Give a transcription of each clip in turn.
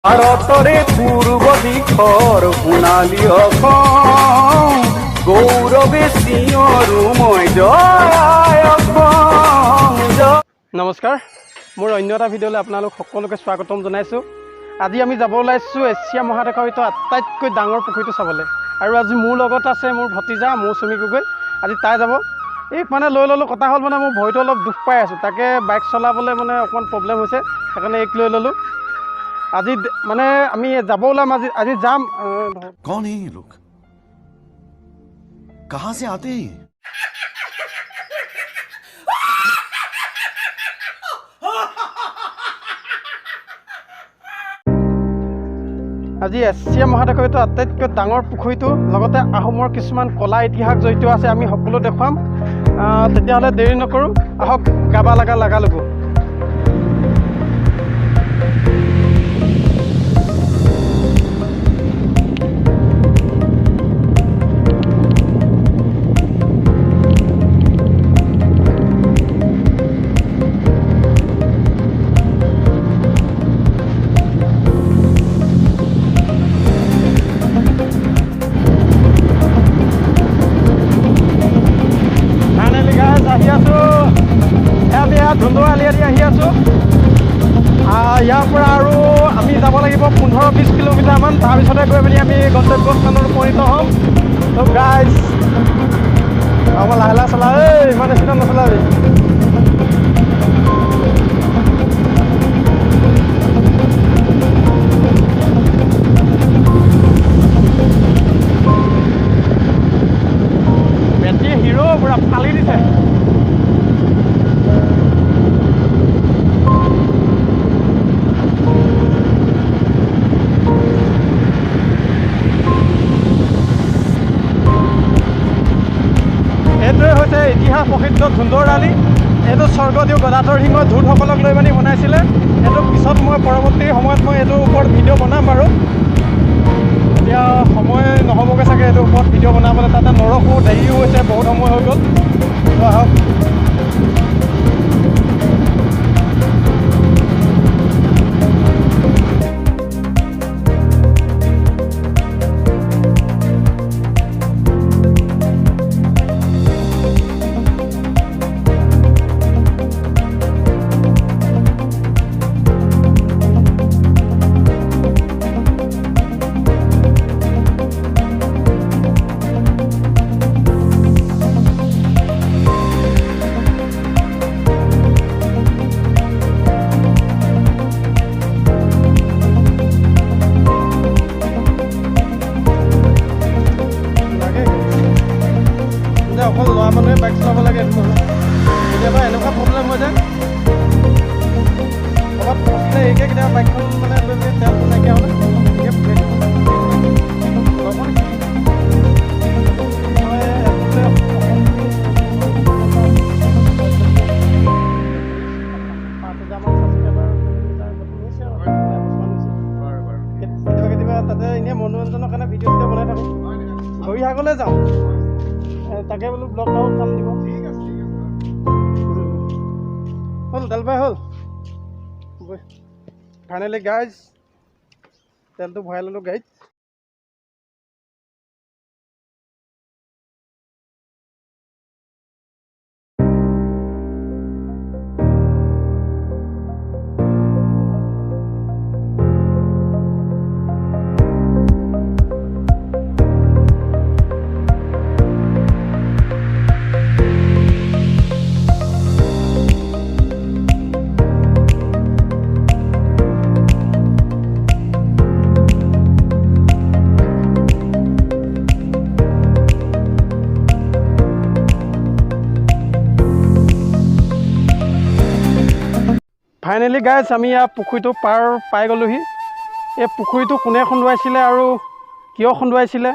ভাৰতৰে পূৰ্ব দিশৰ সোণালী অসম গৌৰৱে চিঞৰো মই জয় অসম জয়। নমস্কাৰ, মোৰ অন্য এটা ভিডিঅ'লৈ আপোনালোক সকলোকে স্বাগতম জনাইছোঁ। আজি আমি যাব ওলাইছোঁ এছিয়া মহাদেশৰ ভিতৰত আটাইতকৈ ডাঙৰ পুখুৰীটো চাবলৈ। আৰু আজি মোৰ লগত আছে মোৰ ভতিজা মৌচুমী গগৈ। আজি তাই যাব। এই মানে লৈ ল'লোঁ, কথা হ'ল মানে মোৰ ভৰিটো অলপ দুখ পাই আছোঁ, তাকে বাইক চলাবলৈ মানে অকণমান প্ৰব্লেম হৈছে, সেইকাৰণে এইক লৈ ল'লোঁ। আজি মানে আমি যাব ওলাম, আজি যাম। कौन है ये लोग? कहां से आते हैं? আজি এছিয়া মহাদেশৰ ভিতৰত আটাইতকৈ ডাঙৰ পুখুৰীটো, লগতে আহোমৰ কিছুমান কলা ইতিহাস জড়িত আছে, আমি সকলো দেখুৱাম। তেতিয়াহ'লে দেৰি নকৰোঁ, আহক গাবা লাগা লগো। ইয়াৰ পৰা আৰু আমি যাব লাগিব 15-20 কিলোমিটাৰমান, তাৰপিছতে গৈ মেলি আমি গন্তব্যস্থানত উপনীত হ'ম। ত' গাইজ আমাৰ লাহে চলা, ইমান স্পীডত নচলাবি। বেটেৰী হিৰো পুৰা ফালি দিছে। ইতিহাস প্ৰসিদ্ধ ধুন্দৰ আলি। এইটো স্বৰ্গদেউ গদাধৰ সিংহই ধূতসকলক লৈ মানি বনাইছিলে। এইটো পিছত মই পৰৱৰ্তী সময়ত মই এইটোৰ ওপৰত ভিডিঅ' বনাম বাৰু। এতিয়া সময় নহ'বগৈ চাগে এইটোৰ ওপৰত ভিডিঅ' বনাবলৈ, তাতে নৰখো, দেৰিও হৈছে, বহুত সময় হৈ গ'ল। আহক অকল ল'ৰা মানুহে বাইক চলাব লাগে, কেতিয়াবা এনেকুৱা প্ৰব্লেম হৈ যায়। ক'ৰবাত ফচিলে এইকে কেতিয়াবা বাইকখন মানে লৈ পেলাই তেলটো নাইকিয়া হ'লে কেতিয়াবা তাতে এনেই মনোৰঞ্জনৰ কাৰণে ভিডিঅ' চিডিঅ' বনাই থাকোঁ। গৰিসাগৰলৈ যাওঁ, তাকে বোলো ব্লগ এটা কাম দিব। হ'ল তেল পাই হ'ল। ফাইনেলি গাইজ তেলটো ভৰাই ল'লোঁ গাড়ীত। ফাইনেলি গাইজ আমি ইয়াৰ পুখুৰীটো পাই গ'লোহি। এই পুখুৰীটো কোনে খুন্দুৱাইছিলে আৰু কিয় খুন্দুৱাইছিলে,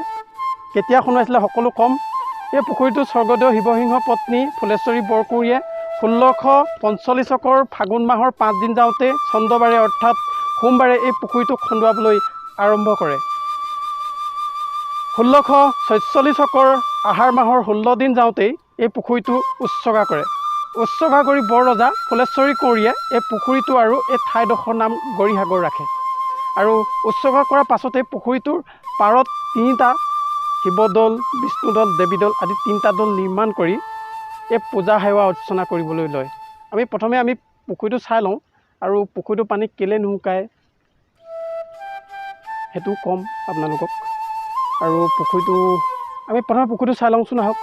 কেতিয়া খুন্দুৱাইছিলে সকলো ক'ম। এই পুখুৰীটো স্বৰ্গদেউ শিৱসিংহ পত্নী ফুলেশ্বৰী বৰকুঁৱৰীয়ে 1645 চকৰ ফাগুন মাহৰ 5 দিন যাওঁতে চন্দ্ৰবাৰে অৰ্থাৎ সোমবাৰে এই পুখুৰীটো খুন্দুৱাবলৈ আৰম্ভ কৰে। 1646 চকৰ আহাৰ মাহৰ 16 দিন যাওঁতেই এই পুখুৰীটো উৎসৰ্গা কৰে। উৎসৰ্গা কৰি বৰ ৰজা ফুলেশ্বৰী কোঁৱৰীয়ে এই পুখুৰীটো আৰু এই ঠাইডোখৰ নাম গৰিসাগৰ ৰাখে। আৰু উৎসৰ্গা কৰাৰ পাছতে পুখুৰীটোৰ পাৰত 3টা শিৱদৌল, বিষ্ণুদৌল, দেৱীদৌল আদি 3টা দৌল নিৰ্মাণ কৰি এই পূজা সেৱা অৰ্চনা কৰিবলৈ লয়। আমি প্ৰথমে পুখুৰীটো চাই লওঁ আৰু পুখুৰীটো পানী কেলৈ নুশুকায় সেইটো ক'ম আপোনালোকক। আৰু আমি প্ৰথমে পুখুৰীটো চাই লওঁচোন আহক।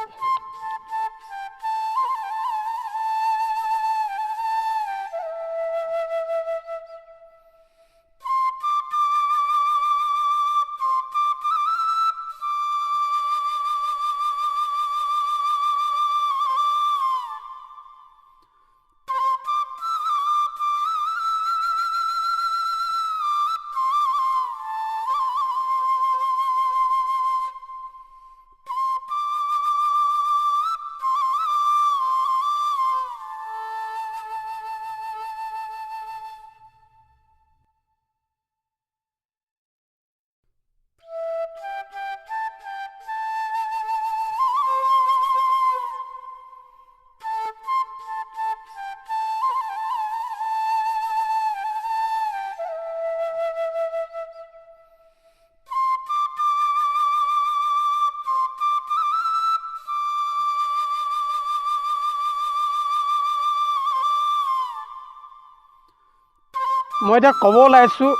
মই এতিয়া ক'ব ওলাইছোঁ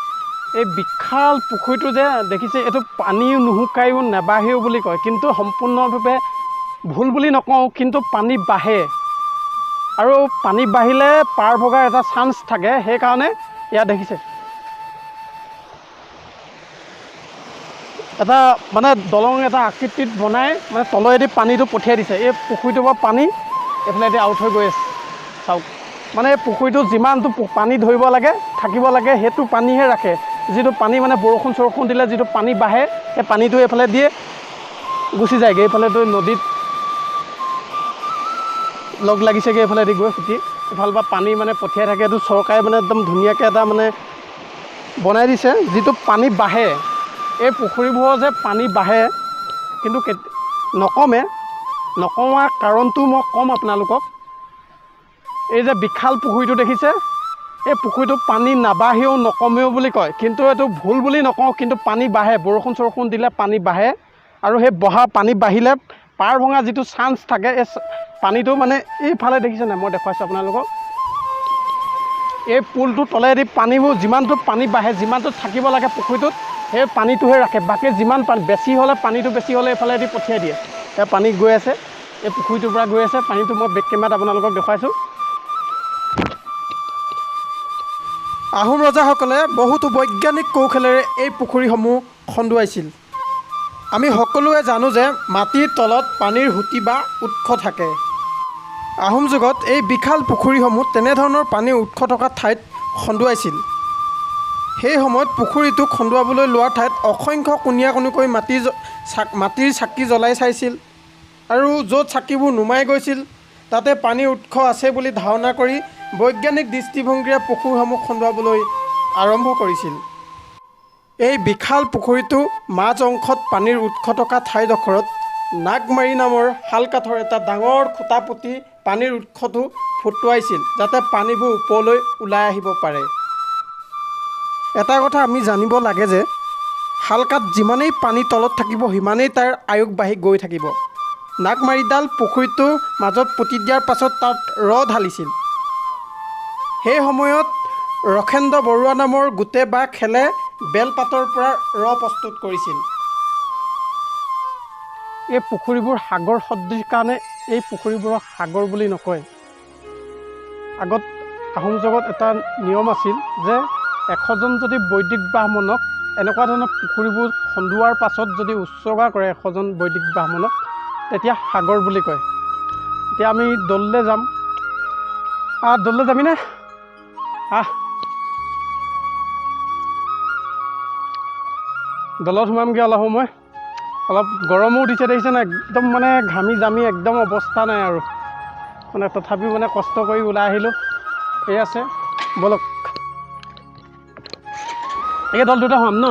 এই বিশাল পুখুৰীটো যে দেখিছে, এইটো পানীও নুশুকায়ো নেবাঢ়েও বুলি কয়, কিন্তু সম্পূৰ্ণভাৱে ভুল বুলি নকওঁ, কিন্তু পানী বাঢ়ে আৰু পানী বাঢ়িলে পাৰ ভগাৰ এটা চান্স থাকে। সেইকাৰণে ইয়াত দেখিছে এটা মানে দলং এটা আকৃতিত বনাই মানে তলেদি পানীটো পঠিয়াই দিছে। এই পুখুৰীটোৰ পৰা পানী এইফালেদি আউট হৈ গৈ আছে। চাওক মানে পুখুৰীটো যিমানটো পানী ধৰিব লাগে থাকিব লাগে সেইটো পানীহে ৰাখে। যিটো পানী মানে বৰষুণ দিলে যিটো পানী বাঢ়ে সেই পানীটো এইফালে দিয়ে গুচি যায়গৈ। এইফালেতো নদীত লগ লাগিছেগৈ, এইফালেদি গৈ সুতি এইফালৰ পৰা পানী মানে পঠিয়াই থাকে। এইটো চৰকাৰে মানে একদম ধুনীয়াকৈ এটা মানে বনাই দিছে। যিটো পানী বাঢ়ে এই পুখুৰীবোৰৰ যে পানী বাঢ়ে কিন্তু নকমাৰ কাৰণটো মই ক'ম আপোনালোকক। এই যে বিশাল পুখুৰীটো দেখিছে, এই পুখুৰীটো পানী নাবাঢ়েও নকমেও বুলি কয়, কিন্তু এইটো ভুল বুলি নকওঁ, কিন্তু পানী বাঢ়ে। বৰষুণ দিলে পানী বাঢ়ে আৰু সেই পানী বাঢ়িলে পাৰ ভঙা যিটো চান্স থাকে এই পানীটো মানে এইফালে দেখিছে নাই, মই দেখুৱাইছোঁ আপোনালোকক। এই পুলটোৰ তলেদি পানীবোৰ যিমানটো পানী বাঢ়ে, যিমানটো থাকিব লাগে পুখুৰীটোত সেই পানীটোহে ৰাখে। বাকী যিমান বেছি হ'লে পানীটো বেছি হ'লে এইফালেদি পঠিয়াই দিয়ে। এই পানী গৈ আছে, এই পুখুৰীটোৰ পৰা গৈ আছে পানীটো। মই বেক কেমেৰাত আপোনালোকক দেখুৱাইছোঁ। আহোম ৰজাসকলে বহুতো বৈজ্ঞানিক কৌশলেৰে এই পুখুৰীসমূহ খন্দুৱাইছিল। আমি সকলোৱে জানো যে মাটিৰ তলত পানীৰ সুঁতি বা উৎস থাকে। আহোম যুগত এই বিশাল পুখুৰীসমূহ তেনেধৰণৰ পানীৰ উৎস থকা ঠাইত খন্দুৱাইছিল। সেই সময়ত পুখুৰীটো খন্দুৱাবলৈ লোৱা ঠাইত অসংখ্য কোণীয়া কোণীকৈ মাটিৰ চাকি জ্বলাই চাইছিল আৰু য'ত চাকিবোৰ নুমাই গৈছিল তাতে পানীৰ উৎস আছে বুলি ধাৰণা কৰি বৈজ্ঞানিক দৃষ্টিভংগীৰে পুখুৰীসমূহ খন্দুৱাবলৈ আৰম্ভ কৰিছিল। এই বিশাল পুখুৰীটো মাজ অংশত পানীৰ উৎস থকা ঠাইডোখৰত নাগমাৰি নামৰ শালকাঠৰ এটা ডাঙৰ খুঁটা পুতি পানীৰ উৎসটো ফুটুৱাইছিল, যাতে পানীবোৰ ওপৰলৈ ওলাই আহিব পাৰে। এটা কথা আমি জানিব লাগে যে শালকাঠ যিমানেই পানী তলত থাকিব সিমানেই তাৰ আয়ুস বাঢ়ি গৈ থাকিব। নাগমাৰিডাল পুখুৰীটোৰ মাজত পুতি দিয়াৰ পাছত তাত ঢালিছিল। সেই সময়ত ৰখেন্দ্ৰ বৰুৱা নামৰ গোটে বা খেলে বেলপাতৰ পৰা প্ৰস্তুত কৰিছিল। এই পুখুৰীবোৰ সাগৰ সদৃশ কাৰণে এই পুখুৰীবোৰক সাগৰ বুলি নকয়। আগত আহোম যুগত এটা নিয়ম আছিল যে 100জন যদি বৈদিক ব্ৰাহ্মণক এনেকুৱা ধৰণৰ পুখুৰীবোৰ খন্দুৱাৰ পাছত যদি উৎসৰ্গা কৰে 100জন বৈদিক ব্ৰাহ্মণক, তেতিয়া সাগৰ বুলি কয়। এতিয়া আমি দৌললৈ যাম। দৌললৈ যাবিনে? দৌলত সোমামগৈ অলপ সময়। অলপ গৰমো উঠিছে দেখিছে নাই, একদম মানে ঘামি জামি একদম অৱস্থা নাই আৰু মানে, তথাপিও মানে কষ্ট কৰি ওলাই আহিলোঁ। এই আছে বলক, এই দল দুটা সোমাম ন?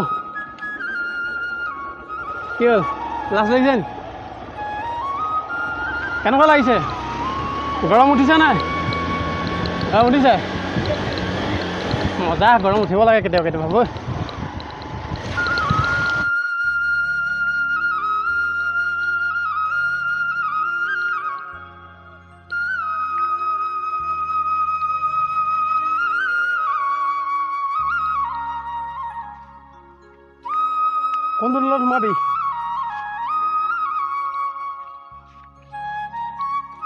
কি হ'ল, লাজ লাগিছে নি? কেনেকুৱা লাগিছে? গৰম উঠিছে নাই? গৰম উঠিছে? মজা, গৰম উঠিব লাগে কেতিয়াবা কেতিয়াবা। বিষ্ণুদৌলত সোমাবি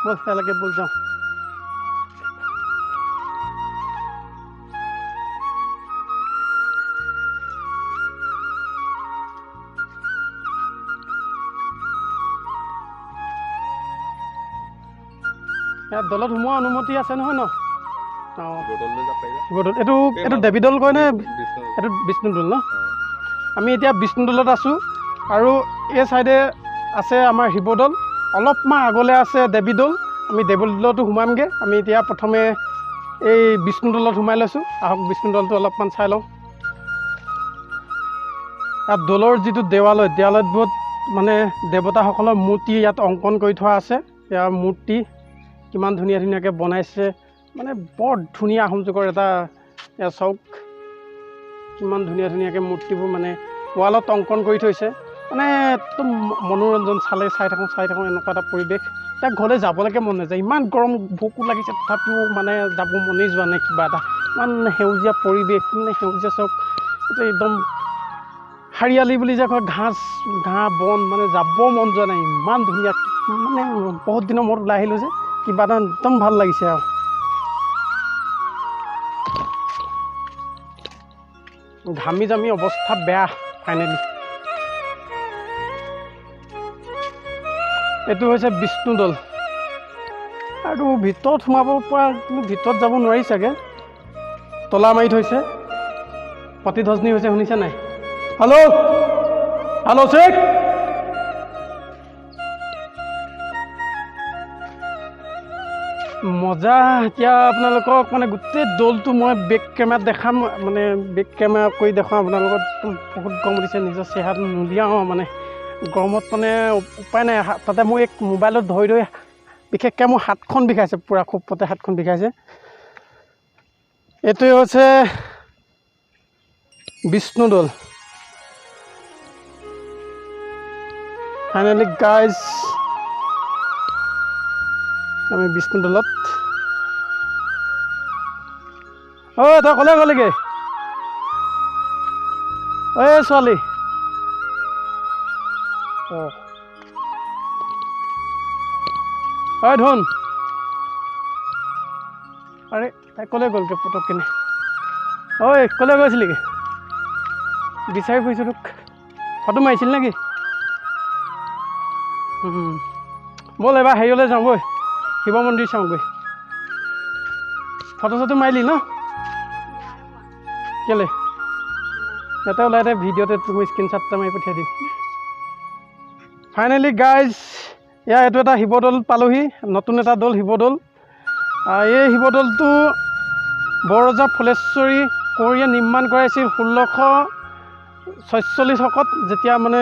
বল সেয়ালৈকে বল যাওঁ ইয়াত দলত সোমোৱা অনুমতি আছে নহয় ন অঁ এইটো এইটো দেৱীদৌল কয় নে এইটো বিষ্ণুদৌল ন আমি এতিয়া বিষ্ণুদৌলত আছোঁ আৰু এই চাইডে আছে আমাৰ শিৱদৌল অলপমান আগলৈ আছে দেৱীদৌল আমি দেৱীদৌলতো সোমামগৈ আমি এতিয়া প্ৰথমে এই বিষ্ণুদৌলত সোমাই লৈছোঁ আহক বিষ্ণুদৌলটো অলপমান চাই লওঁ ইয়াত দৌলৰ যিটো দেৱালয়ত বহুত মানে দেৱতাসকলৰ মূৰ্তি ইয়াত অংকন কৰি থোৱা আছে ইয়াৰ মূৰ্তি কিমান ধুনীয়া ধুনীয়াকৈ বনাইছে মানে বৰ ধুনীয়া আহোম যুগৰ এটা চৌক কিমান ধুনীয়া ধুনীয়াকৈ মূৰ্তিবোৰ মানে ৱালত অংকন কৰি থৈছে মানে একদম মনোৰঞ্জন চাই থাকোঁ এনেকুৱা এটা পৰিৱেশ এতিয়া ঘৰলৈ যাবলৈকে মন নাযায় ইমান গৰম ভোকো লাগিছে তথাপিও মানে যাব মনেই যোৱা নাই কিবা এটা ইমান সেউজীয়া পৰিৱেশ মানে সেউজীয়া চৌক একদম হাৰিয়ালি বুলি যে কয় ঘাঁহ বন মানে যাব মন যোৱা নাই ইমান ধুনীয়া মানে বহুত দিনৰ মূৰত ওলাই আহিলোঁ যে কিবা এটা একদম ভাল লাগিছে আৰু ঘামি জামি অৱস্থা বেয়া ফাইনেলি এইটো হৈছে বিষ্ণুদৌল আৰু ভিতৰত সোমাব পৰা কিন্তু ভিতৰত যাব নোৱাৰি চাগে তলা মাৰি থৈছে প্ৰতিধ্বনি হৈছে শুনিছে নাই হেল্ল' চেক মজা এতিয়া আপোনালোকক মানে গোটেই দৌলটো মই বেক কেমেৰাত দেখাম মানে বেক কেমেৰা কৰি দেখাওঁ আপোনালোকক বহুত গৰম উঠিছে নিজৰ চেহেৰাটো নুলিয়াওঁ মানে গৰমত মানে উপায় নাই তাতে মই এক মোবাইলত ধৰি বিশেষকৈ মোৰ হাতখন বিষাইছে পূৰা খুবতে হাতখন বিষাইছে এইটোৱে হৈছে বিষ্ণুদৌল ফাইনেলি গাইজ আমি বিষ্ণুদৌলত ঐ তই ক'লে গ'লিগৈ ঐ ছোৱালী অঁ ঐ ধন আৰে তাই ক'লে গ'লগৈ পটককেনে ঐ ক'লে গৈছিলিগৈ বিচাৰি ফুৰিছোঁ তোক ফটো মাৰিছিল নেকি ব'ল এবাৰ হেৰিলৈ যাওঁ বৈ শিৱ মন্দিৰ চাওঁগৈ ফটো চটো মাৰিলি ন কেলৈ ইয়াতে ওলাই দে ভিডিঅ'তে তুমি স্ক্ৰীনশ্বট এটা মাৰি পঠিয়াই দিম ফাইনেলি গাইজ এইটো এটা শিৱদৌল পালোহি নতুন এটা দৌল শিৱদৌল এই শিৱদৌলটো বৰৰজা ফুলেশ্বৰী কোঁৱৰীয়ে নিৰ্মাণ কৰাইছিল 1646 যেতিয়া মানে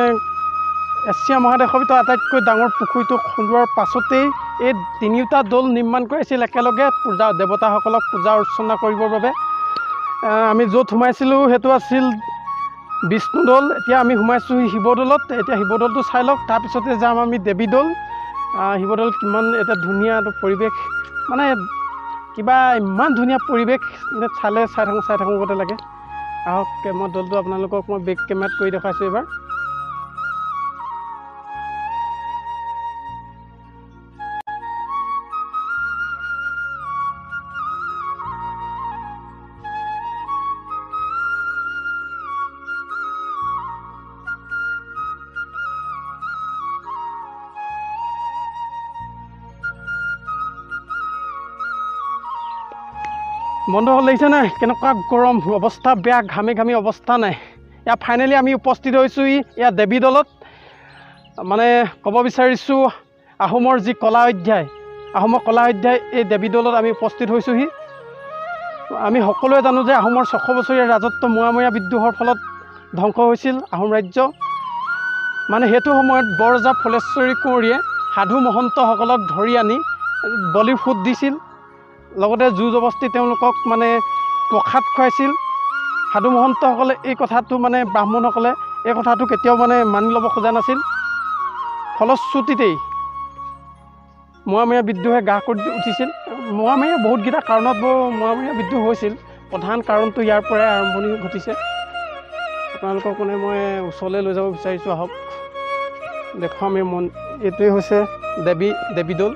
এছিয়া মহাদেশৰ ভিতৰত আটাইতকৈ ডাঙৰ পুখুৰীটো খন্দোৱাৰ পাছতেই এই তিনিওটা দৌল নিৰ্মাণ কৰাইছিল একেলগে পূজা দেৱতাসকলক পূজা অৰ্চনা কৰিবৰ বাবে আমি য'ত সোমাইছিলোঁ সেইটো আছিল বিষ্ণুদৌল এতিয়া আমি সোমাইছোঁ শিৱদৌলত এতিয়া শিৱদৌলটো চাই লওক তাৰপিছতে যাম আমি দেৱীদৌল শিৱদৌল কিমান এটা ধুনীয়া এটা পৰিৱেশ মানে কিবা ইমান ধুনীয়া পৰিৱেশ চাই থাকোঁ গতে লাগে আহক মই দৌলটো আপোনালোকক মই বেক কেমেৰাত কৰি দেখাইছোঁ এইবাৰ বন্ধুসকল লাগিছে নাই কেনেকুৱা গৰম অৱস্থা বেয়া ঘামি অৱস্থা নাই ইয়াত ফাইনেলি আমি উপস্থিত হৈছোঁ ইয়াত দেৱীদৌলত মানে ক'ব বিচাৰিছোঁ আহোমৰ যি কলা অধ্যায় এই দেৱীদৌলত আমি উপস্থিত হৈছোঁহি আমি সকলোৱে জানো যে আহোমৰ 600 বছৰীয়া ৰাজত্ব মোৱামৰীয়া বিদ্ৰোহৰ ফলত ধ্বংস হৈছিল আহোম ৰাজ্য মানে সেইটো সময়ত বৰৰজা ফুলেশ্বৰী কোঁৱৰীয়ে সাধু মহন্তসকলক ধৰি আনি বলিৰ ফুট দিছিল লগতে জোৰ জবস্তি তেওঁলোকক মানে প্ৰসাদ খুৱাইছিল সাধু মহন্তসকলে এই কথাটো মানে ব্ৰাহ্মণসকলে এই কথাটো কেতিয়াও মানে মানি ল'ব খোজা নাছিল ফলশ্ৰুতিতেই মোৱামৰীয়া বিদ্ৰোহে গা কৰি উঠিছিল মোৱামৰীয়া বহুতকেইটা কাৰণত মোৱামৰীয়া বিদ্ৰোহ হৈছিল প্ৰধান কাৰণটো ইয়াৰ পৰাই আৰম্ভণি ঘটিছে আপোনালোকক মানে মই ওচৰলৈ লৈ যাব বিচাৰিছোঁ, আহক দেখুৱাম। এই এইটোৱে হৈছে দেৱীদৌল।